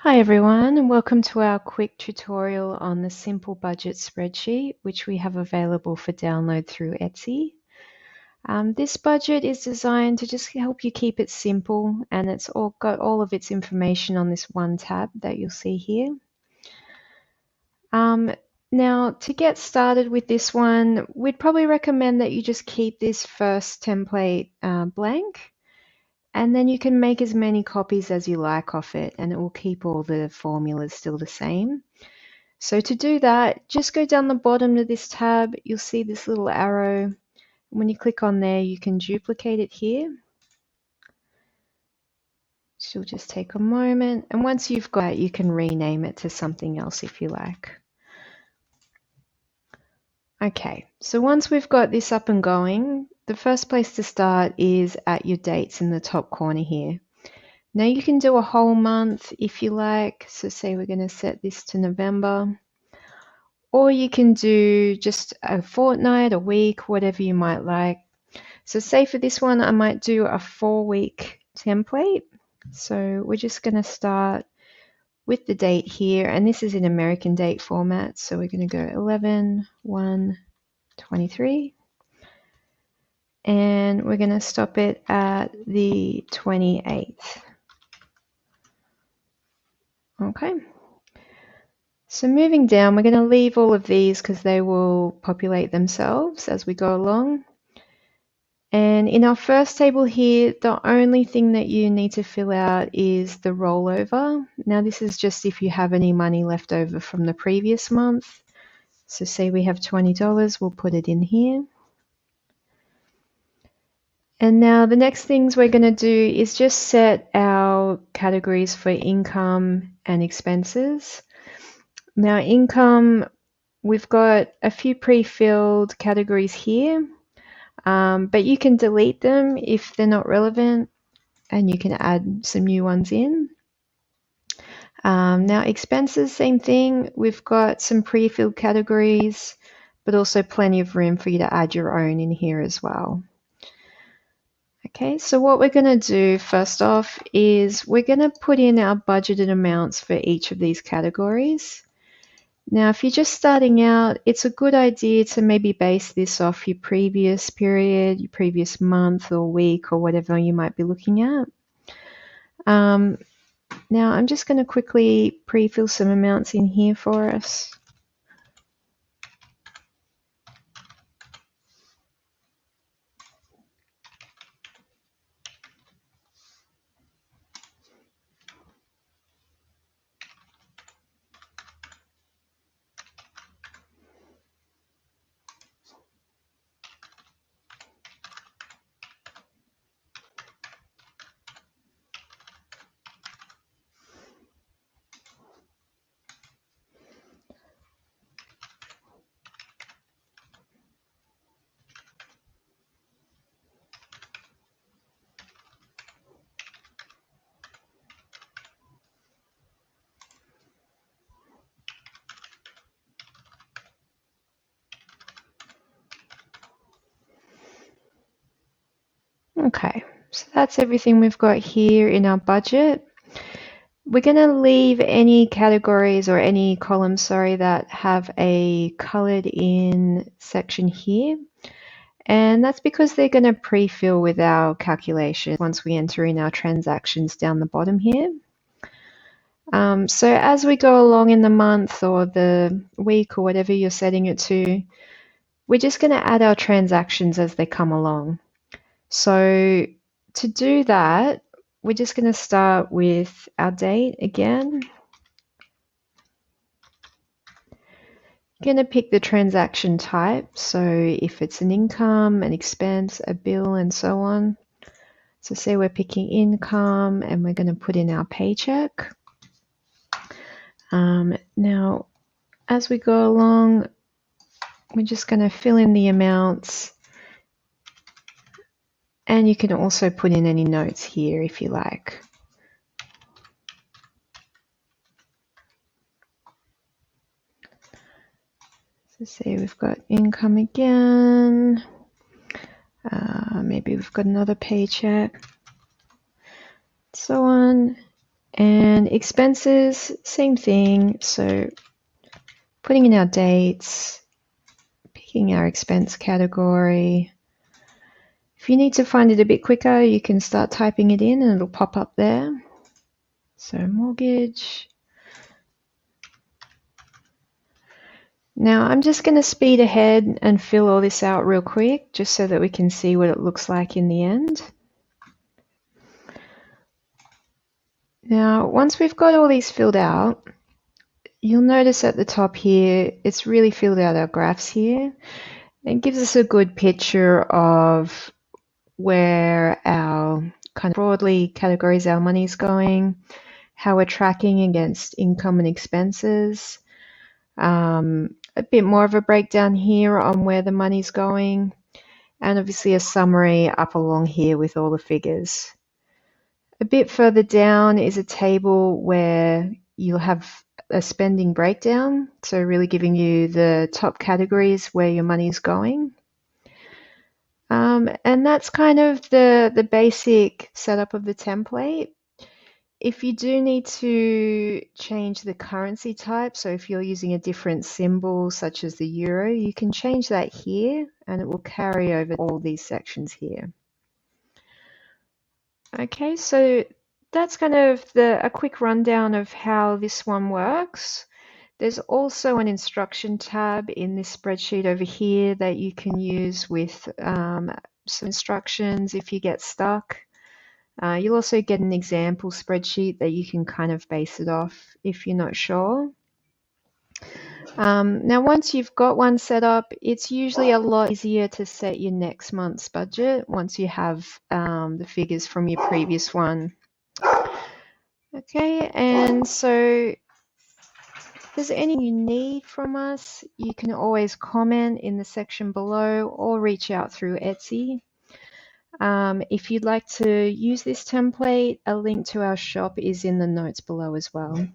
Hi everyone, and welcome to our quick tutorial on the simple budget spreadsheet, which we have available for download through Etsy. This budget is designed to just help you keep it simple, and it's all got all of its information on this one tab that you'll see here. Now, to get started with this one, we'd probably recommend that you just keep this first template blank. And then you can make as many copies as you like of it, and it will keep all the formulas still the same. So to do that, just go down the bottom of this tab. You'll see this little arrow. When you click on there, you can duplicate it here. So you'll just take a moment. And once you've got it, you can rename it to something else if you like. Okay, so once we've got this up and going, the first place to start is at your dates in the top corner here. Now you can do a whole month if you like. So say we're going to set this to November. Or you can do just a fortnight, a week, whatever you might like. So say for this one, I might do a 4-week template. So we're just going to start with the date here. And this is in American date format. So we're going to go 11/1/23. And we're going to stop it at the 28th. Okay. So moving down, we're going to leave all of these because they will populate themselves as we go along. And in our first table here, the only thing that you need to fill out is the rollover. Now this is just if you have any money left over from the previous month. So say we have $20, we'll put it in here. And now the next things we're going to do is just set our categories for income and expenses. Now income, we've got a few pre-filled categories here, but you can delete them if they're not relevant, and you can add some new ones in. Now expenses, same thing. We've got some pre-filled categories, but also plenty of room for you to add your own in here as well. Okay, so what we're going to do first off is we're going to put in our budgeted amounts for each of these categories. Now, if you're just starting out, it's a good idea to maybe base this off your previous period, your previous month or week or whatever you might be looking at. Now, I'm just going to quickly pre-fill some amounts in here for us. Okay, so that's everything we've got here in our budget. We're going to leave any categories or any columns, sorry, that have a colored in section here. And that's because they're going to pre-fill with our calculation once we enter in our transactions down the bottom here. So as we go along in the month or the week or whatever you're setting it to, we're just going to add our transactions as they come along. So to do that, we're just going to start with our date again. You're going to pick the transaction type. So if it's an income, an expense, a bill, and so on. So say we're picking income and we're going to put in our paycheck. Now, as we go along, we're just going to fill in the amounts. And you can also put in any notes here if you like. So say we've got income again. Maybe we've got another paycheck. So on. And expenses, same thing. So putting in our dates, picking our expense category. If you need to find it a bit quicker, you can start typing it in and it'll pop up there. So mortgage. Now I'm just going to speed ahead and fill all this out real quick, just so that we can see what it looks like in the end. Now, once we've got all these filled out, you'll notice at the top here, it's really filled out our graphs here. It gives us a good picture of where our kind of broadly categories our money's going, how we're tracking against income and expenses, a bit more of a breakdown here on where the money's going, and obviously a summary up along here with all the figures. A bit further down is a table where you'll have a spending breakdown, so really giving you the top categories where your money is going. And that's kind of the basic setup of the template. If you do need to change the currency type, so if you're using a different symbol such as the euro, you can change that here and it will carry over all these sections here. Okay, so that's kind of a quick rundown of how this one works. There's also an instruction tab in this spreadsheet over here that you can use with some instructions if you get stuck. You'll also get an example spreadsheet that you can kind of base it off if you're not sure. Now, once you've got one set up, it's usually a lot easier to set your next month's budget once you have the figures from your previous one. Okay, and so if there's anything you need from us, you can always comment in the section below or reach out through Etsy. If you'd like to use this template, a link to our shop is in the notes below as well.